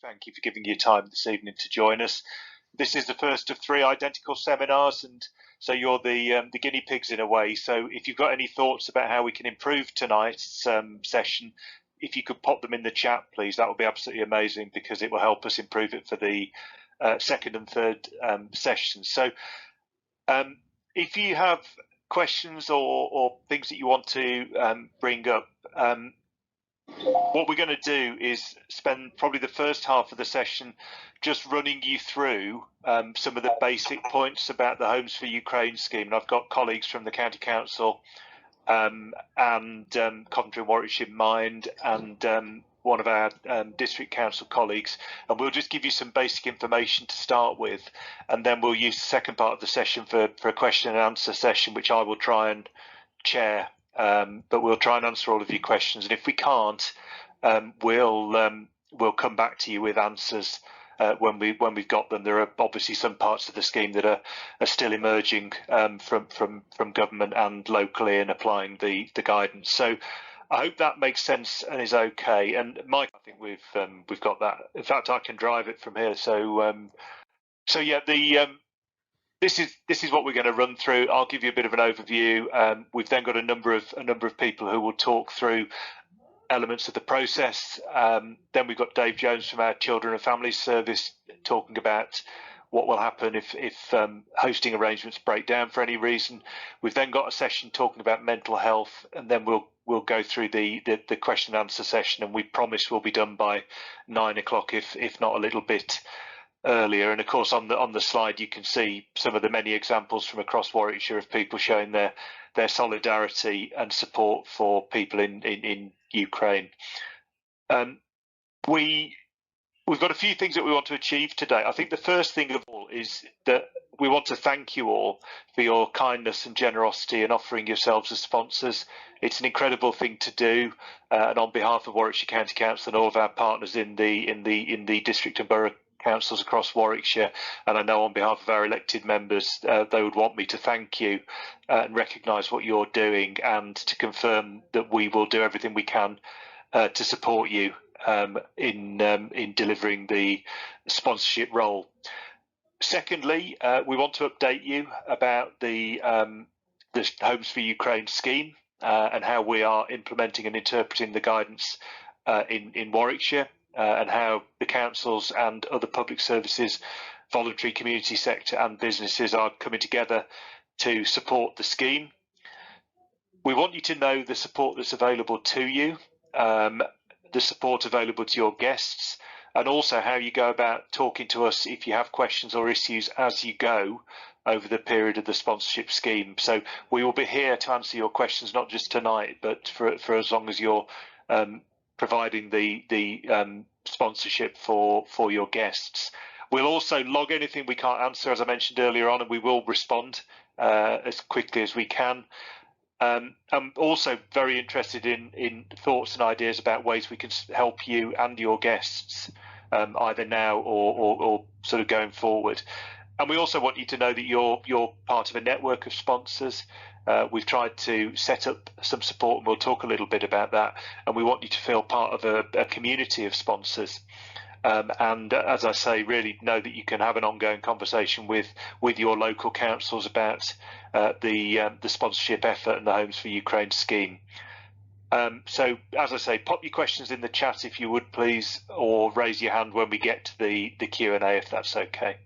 thank you for giving your time this evening to join us. This is the first of 3 identical seminars, and so you're the guinea pigs in a way. So if you've got any thoughts about how we can improve tonight's session, if you could pop them in the chat, please, that would be absolutely amazing, because it will help us improve it for the second and third sessions. So if you have questions or things that you want to bring up, what we're going to do is spend probably the first half of the session just running you through some of the basic points about the Homes for Ukraine scheme. And I've got colleagues from the County Council and Coventry and Warwickshire in mind, and one of our district council colleagues, and we'll just give you some basic information to start with, and then we'll use the second part of the session for a question and answer session, which I will try and chair. But we'll try and answer all of your questions, and if we can't, we'll come back to you with answers when we've got them. There are obviously some parts of the scheme that are still emerging from government and locally and applying the guidance. So I hope that makes sense and is okay. And Mike, I think we've got that. In fact, I can drive it from here. So yeah, this is what we're going to run through. I'll give you a bit of an overview. We've then got a number of people who will talk through elements of the process. Then we've got Dave Jones from our Children and Families Service talking about what will happen if hosting arrangements break down for any reason. We've then got a session talking about mental health, and then we'll go through the question and answer session, and we promise we'll be done by 9 o'clock, if not a little bit earlier. And of course, on the slide you can see some of the many examples from across Warwickshire of people showing their solidarity and support for people in Ukraine. We've got a few things that we want to achieve today. I think the first thing of all is that we want to thank you all for your kindness and generosity in offering yourselves as sponsors. It's an incredible thing to do, and on behalf of Warwickshire County Council and all of our partners in the district and borough councils across Warwickshire, and I know on behalf of our elected members, they would want me to thank you and recognise what you're doing, and to confirm that we will do everything we can to support you in delivering the sponsorship role. Secondly, we want to update you about the Homes for Ukraine scheme and how we are implementing and interpreting the guidance in Warwickshire, and how the councils and other public services, voluntary community sector and businesses are coming together to support the scheme. We want you to know the support that's available to you, the support available to your guests, and also how you go about talking to us if you have questions or issues as you go over the period of the sponsorship scheme. So we will be here to answer your questions, not just tonight, but for as long as you're providing the sponsorship for your guests. We'll also log anything we can't answer, as I mentioned earlier on, and we will respond as quickly as we can. I'm also very interested in thoughts and ideas about ways we can help you and your guests, either now or sort of going forward. And we also want you to know that you're part of a network of sponsors. We've tried to set up some support, and we'll talk a little bit about that. And we want you to feel part of a community of sponsors. And as I say, really know that you can have an ongoing conversation with your local councils about the sponsorship effort and the Homes for Ukraine scheme. So, as I say, pop your questions in the chat if you would, please, or raise your hand when we get to the Q&A, if that's okay.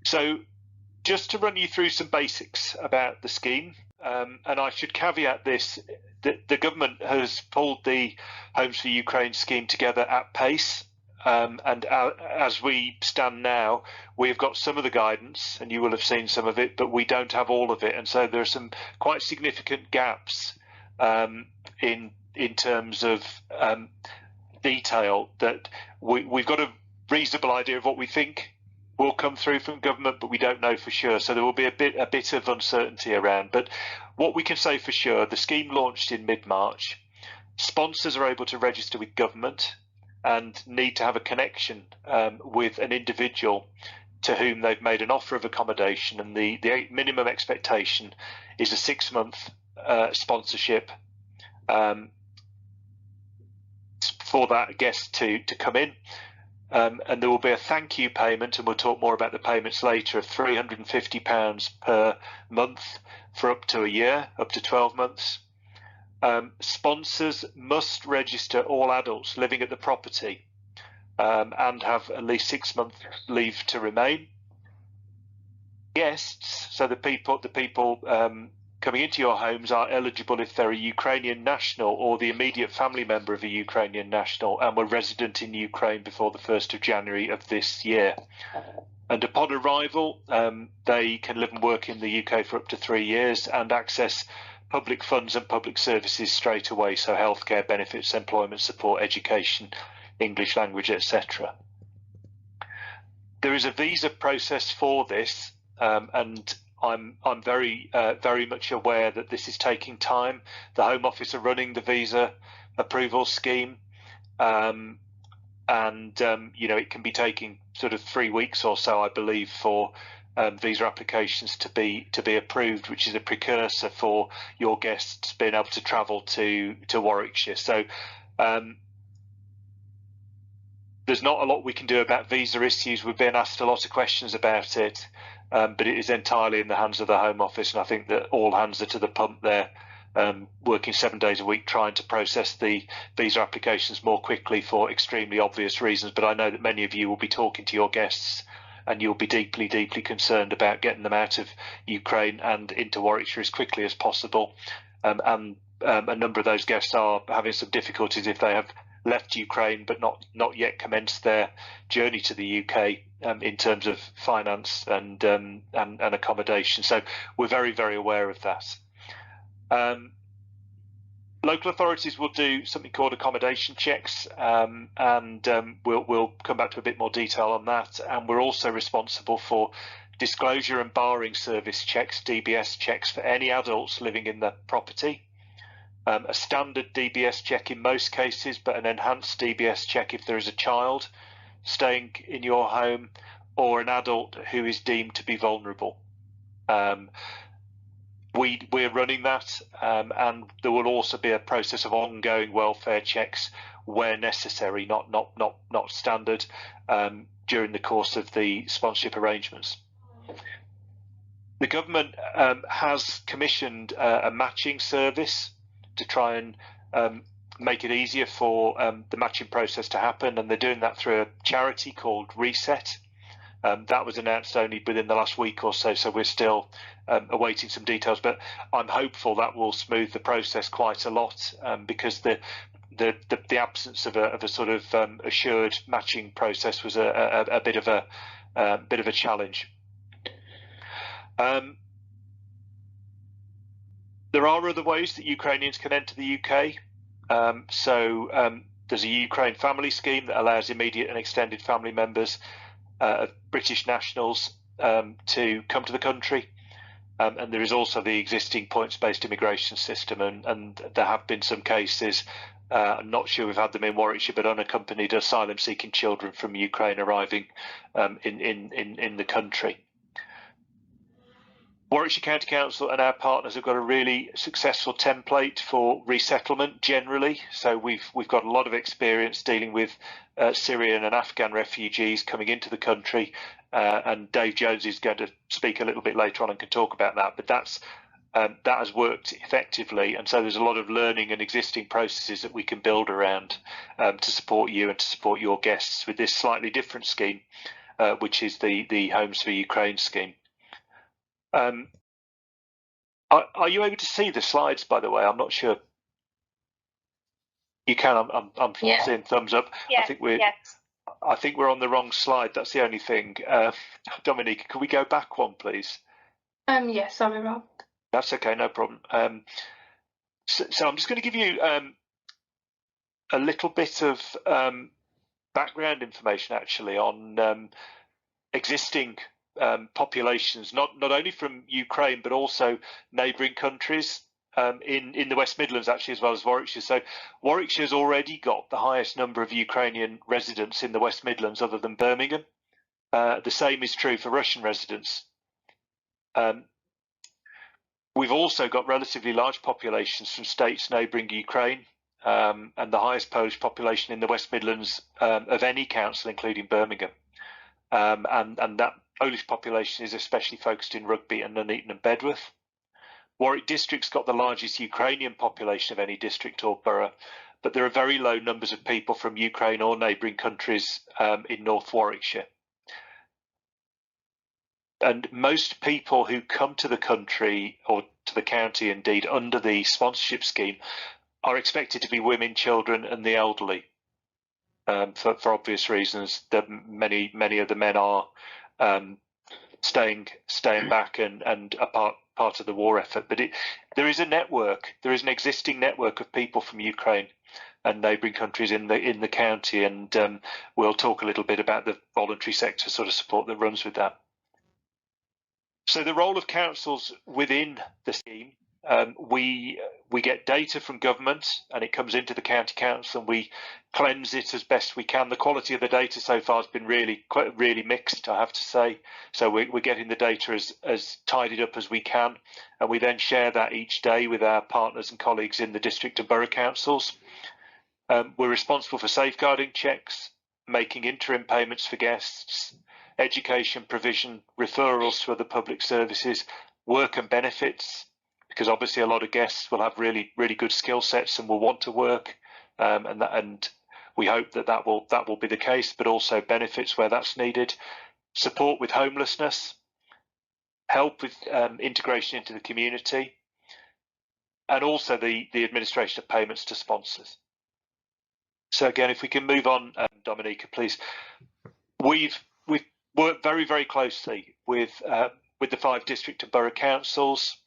So, just to run you through some basics about the scheme, and I should caveat this, that the government has pulled the Homes for Ukraine scheme together at pace. And as we stand now, we've got some of the guidance, and you will have seen some of it, but we don't have all of it. And so there are some quite significant gaps in terms of detail that we've got a reasonable idea of what we think will come through from government, but we don't know for sure. So there will be a bit of uncertainty around. But what we can say for sure, the scheme launched in mid-March. Sponsors are able to register with government and need to have a connection with an individual to whom they've made an offer of accommodation, and the minimum expectation is a 6-month sponsorship for that guest to come in. and there will be a thank you payment, and we'll talk more about the payments later, of £350 per month for up to a year, up to 12 months. Sponsors must register all adults living at the property and have at least 6 months leave to remain. Guests, so the people coming into your homes, are eligible if they're a Ukrainian national or the immediate family member of a Ukrainian national and were resident in Ukraine before the 1st of January of this year. And upon arrival, they can live and work in the UK for up to 3 years and access public funds and public services straight away, so healthcare benefits, employment support, education, English language, etc. There is a visa process for this, and I'm very much aware that this is taking time. The Home Office are running the visa approval scheme, and it can be taking sort of 3 weeks or so, I believe, for visa applications to be approved, which is a precursor for your guests being able to travel to Warwickshire. So there's not a lot we can do about visa issues. We've been asked a lot of questions about it, but it is entirely in the hands of the Home Office, and I think that all hands are to the pump there, working 7 days a week trying to process the visa applications more quickly for extremely obvious reasons. But I know that many of you will be talking to your guests and you'll be deeply, deeply concerned about getting them out of Ukraine and into Warwickshire as quickly as possible. And a number of those guests are having some difficulties if they have left Ukraine but not yet commenced their journey to the UK in terms of finance and accommodation. So we're very, very aware of that. Local authorities will do something called accommodation checks, and we'll come back to a bit more detail on that. And we're also responsible for disclosure and barring service checks, DBS checks, for any adults living in the property. A standard DBS check in most cases, but an enhanced DBS check if there is a child staying in your home or an adult who is deemed to be vulnerable. We're running that, and there will also be a process of ongoing welfare checks where necessary, not standard, during the course of the sponsorship arrangements. The government has commissioned a matching service to try and make it easier for the matching process to happen, and they're doing that through a charity called Reset. That was announced only within the last week or so, so we're still awaiting some details, but I'm hopeful that will smooth the process quite a lot, because the absence of a sort of assured matching process was a bit of a challenge. There are other ways that Ukrainians can enter the UK. There's a Ukraine family scheme that allows immediate and extended family members of British nationals to come to the country. And there is also the existing points-based immigration system, and there have been some cases, I'm not sure we've had them in Warwickshire, but unaccompanied asylum-seeking children from Ukraine arriving in the country. Warwickshire County Council and our partners have got a really successful template for resettlement generally. So we've got a lot of experience dealing with Syrian and Afghan refugees coming into the country, and Dave Jones is going to speak a little bit later on and can talk about that. But that has worked effectively, and so there's a lot of learning and existing processes that we can build around to support you and to support your guests with this slightly different scheme, which is the Homes for Ukraine scheme. Are you able to see the slides, by the way? I'm not sure. You can. I'm seeing thumbs up. Yeah, I think we're on the wrong slide. That's the only thing. Dominique, can we go back one, please? Yes, sorry, Rob. That's okay, no problem. So I'm just going to give you a little bit of background information, actually, on existing populations, not only from Ukraine but also neighbouring countries in the West Midlands, actually, as well as Warwickshire. So Warwickshire's already got the highest number of Ukrainian residents in the West Midlands other than Birmingham. The same is true for Russian residents. We've also got relatively large populations from states neighbouring Ukraine, and the highest Polish population in the West Midlands of any council, including Birmingham. And that Polish population is especially focused in Rugby and Nuneaton and Bedworth. Warwick District's got the largest Ukrainian population of any district or borough, but there are very low numbers of people from Ukraine or neighbouring countries in North Warwickshire. And most people who come to the country, or to the county indeed, under the sponsorship scheme are expected to be women, children and the elderly. For obvious reasons, that many of the men are staying back and are part of the war effort. But there is an existing network of people from Ukraine and neighbouring countries in the county, and we'll talk a little bit about the voluntary sector sort of support that runs with that. So the role of councils within the scheme. We get data from government and it comes into the county council and we cleanse it as best we can. The quality of the data so far has been really mixed, I have to say. So we're getting the data as tidied up as we can, and we then share that each day with our partners and colleagues in the district and borough councils. We're responsible for safeguarding checks, making interim payments for guests, education provision, referrals to other public services, work and benefits, because obviously a lot of guests will have really good skill sets and will want to work, and we hope that will be the case, but also benefits where that's needed, support with homelessness, help with integration into the community, and also the administration of payments to sponsors. So again, if we can move on, Dominica, please. We've worked very closely with the 5 district and borough councils,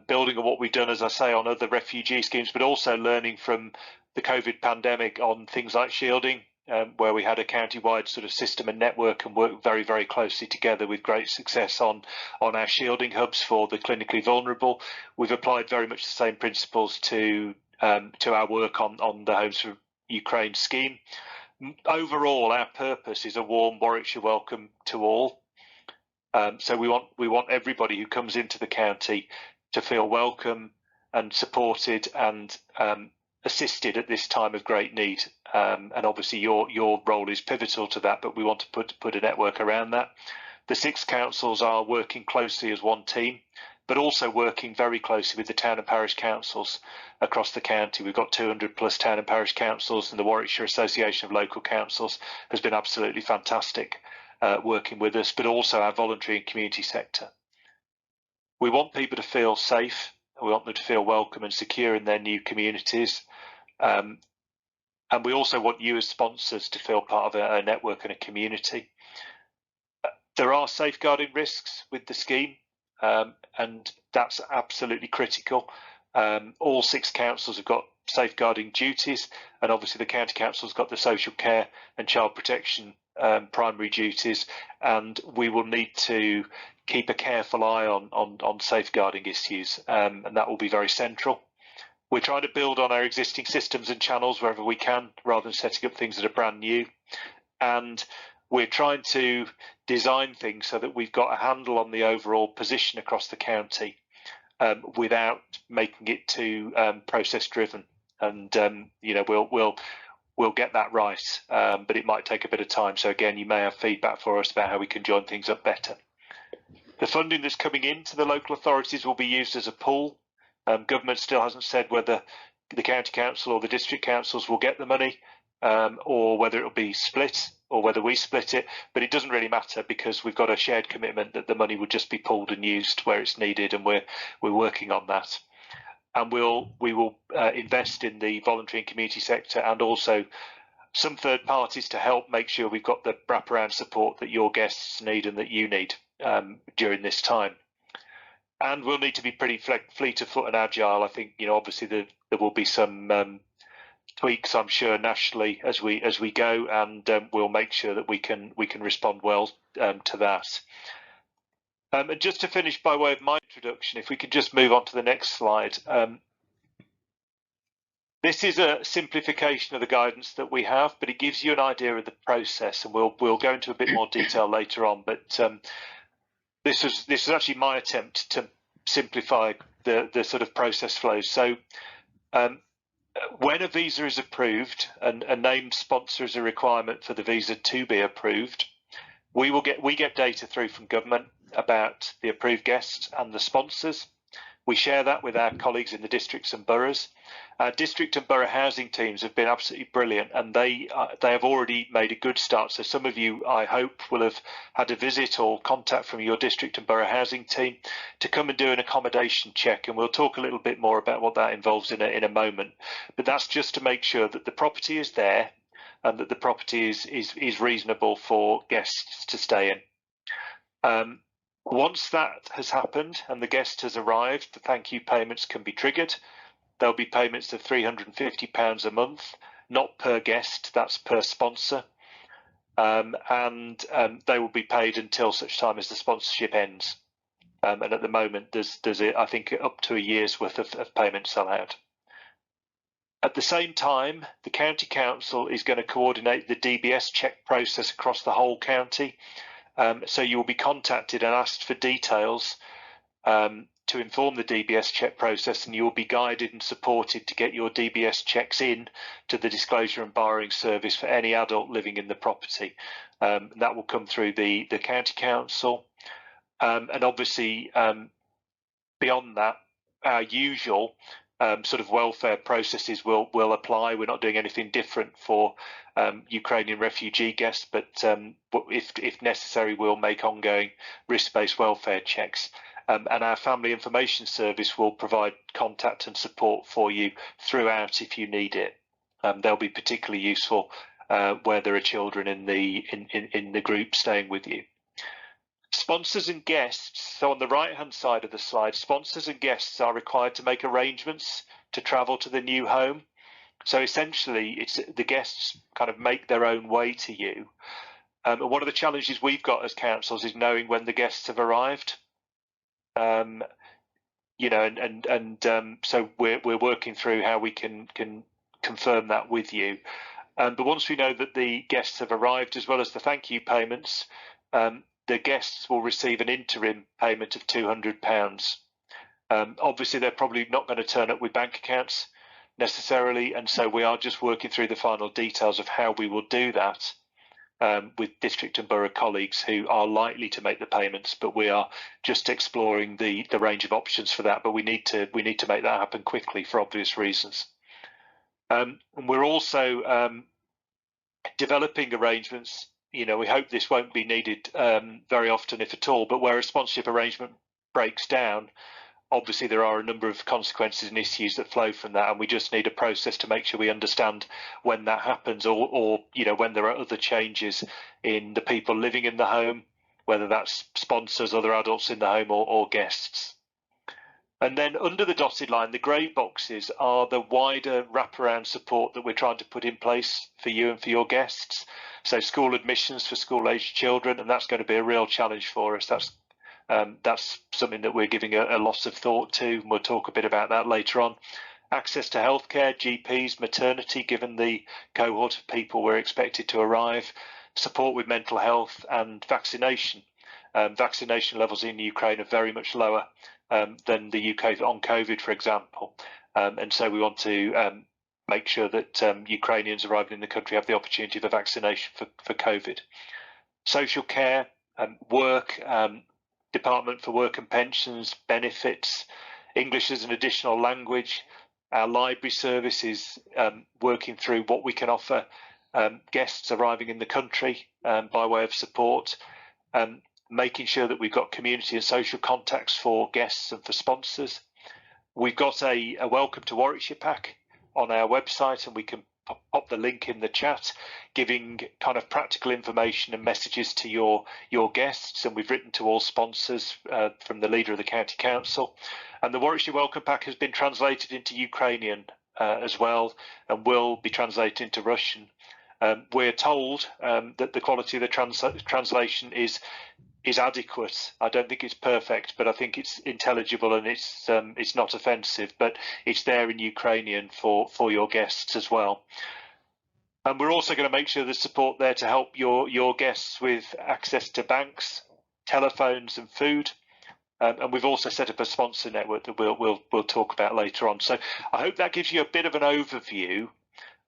building on what we've done, as I say, on other refugee schemes, but also learning from the COVID pandemic on things like shielding, where we had a county-wide sort of system and network and worked very closely together with great success on our shielding hubs for the clinically vulnerable. We've applied very much the same principles to our work on the Homes for Ukraine scheme. Overall, our purpose is a warm Warwickshire welcome to all. So we want everybody who comes into the county to feel welcome and supported and assisted at this time of great need. And obviously your role is pivotal to that, but we want to put a network around that. The 6 councils are working closely as one team, but also working very closely with the town and parish councils across the county. We've got 200 plus town and parish councils, and the Warwickshire Association of Local Councils has been absolutely fantastic working with us, but also our voluntary and community sector. We want people to feel safe, we want them to feel welcome and secure in their new communities, and we also want you as sponsors to feel part of a network and a community. There are safeguarding risks with the scheme, and that's absolutely critical. All 6 councils have got safeguarding duties, and obviously the county council's got the social care and child protection primary duties, and we will need to keep a careful eye on safeguarding issues, and that will be very central. We're trying to build on our existing systems and channels wherever we can, rather than setting up things that are brand new, and we're trying to design things so that we've got a handle on the overall position across the county, without making it too process driven. And we'll get that right, but it might take a bit of time. So again, you may have feedback for us about how we can join things up better. The funding that's coming into the local authorities will be used as a pool. Government still hasn't said whether the county council or the district councils will get the money, or whether it will be split, or whether we split it, but it doesn't really matter because we've got a shared commitment that the money would just be pulled and used where it's needed, and we're working on that. And we will invest in the voluntary and community sector, and also some third parties to help make sure we've got the wraparound support that your guests need and that you need during this time. And we'll need to be pretty fleet of foot and agile. I think obviously there will be some tweaks, I'm sure, nationally as we go, and we'll make sure that we can respond well to that. And just to finish by way of my introduction, if we could just move on to the next slide. This is a simplification of the guidance that we have, but it gives you an idea of the process, and we'll go into a bit more detail later on. But this is actually my attempt to simplify the sort of process flows. So When a visa is approved and a named sponsor is a requirement for the visa to be approved, we get data through from government about the approved guests and the sponsors. We share that with our colleagues in the districts and boroughs. Our district and borough housing teams have been absolutely brilliant, and they have already made a good start. So some of you, I hope, will have had a visit or contact from your district and borough housing team to come and do an accommodation check, and we'll talk a little bit more about what that involves in a moment. But that's just to make sure that the property is there and that the property is reasonable for guests to stay in. Once that has happened and the guest has arrived, the thank you payments can be triggered. There'll be payments of £350 a month, not per guest, that's per sponsor. And they will be paid until such time as the sponsorship ends. And at the moment, there's I think, up to a year's worth of payments allowed. At the same time, the County Council is going to coordinate the DBS check process across the whole county. So you will be contacted and asked for details to inform the DBS check process, and you will be guided and supported to get your DBS checks in to the Disclosure and Borrowing Service for any adult living in the property. That will come through the County Council. And obviously, beyond that, our usual sort of welfare processes will apply. We're not doing anything different for Ukrainian refugee guests, but if necessary, we'll make ongoing risk-based welfare checks. And our Family Information Service will provide contact and support for you throughout if you need it. They'll be particularly useful where there are children in the group staying with you. Sponsors and guests, so on the right-hand side of the slide, sponsors and guests are required to make arrangements to travel to the new home. So essentially, it's the guests kind of make their own way to you. And one of the challenges we've got as councils is knowing when the guests have arrived. You know, so we're working through how we can confirm that with you. But once we know that the guests have arrived, as well as the thank you payments, the guests will receive an interim payment of £200. Obviously, they're probably not going to turn up with bank accounts necessarily, and so we are just working through the final details of how we will do that with district and borough colleagues who are likely to make the payments, but we are just exploring the range of options for that. But we need to make that happen quickly for obvious reasons. And we're also developing arrangements. You know, we hope this won't be needed very often, if at all, but where a sponsorship arrangement breaks down, obviously there are a number of consequences and issues that flow from that, and we just need a process to make sure we understand when that happens, or you know, when there are other changes in the people living in the home, whether that's sponsors, other adults in the home, or guests. And then under the dotted line, the grey boxes are the wider wraparound support that we're trying to put in place for you and for your guests. So school admissions for school-aged children, and that's going to be a real challenge for us. That's something that we're giving a lot of thought to, and we'll talk a bit about that later on. Access to healthcare, GPs, maternity, given the cohort of people we're expected to arrive, support with mental health, and vaccination. Vaccination levels in Ukraine are very much lower than the UK on COVID, for example. And so we want to make sure that Ukrainians arriving in the country have the opportunity for vaccination for COVID. Social care, work, Department for Work and Pensions, benefits, English as an additional language. Our library service is working through what we can offer guests arriving in the country by way of support, making sure that we've got community and social contacts for guests and for sponsors. We've got a Welcome to Warwickshire pack on our website, and we can pop the link in the chat, giving kind of practical information and messages to your guests. And we've written to all sponsors from the leader of the County Council. And the Warwickshire Welcome Pack has been translated into Ukrainian as well, and will be translated into Russian. We're told that the quality of the translation is adequate. I don't think it's perfect, but I think it's intelligible, and it's not offensive, but it's there in Ukrainian for your guests as well. And we're also going to make sure there's support there to help your guests with access to banks, telephones and food. And we've also set up a sponsor network that we'll talk about later on. So I hope that gives you a bit of an overview.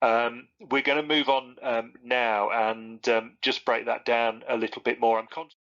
We're going to move on now and just break that down a little bit more. I'm conscious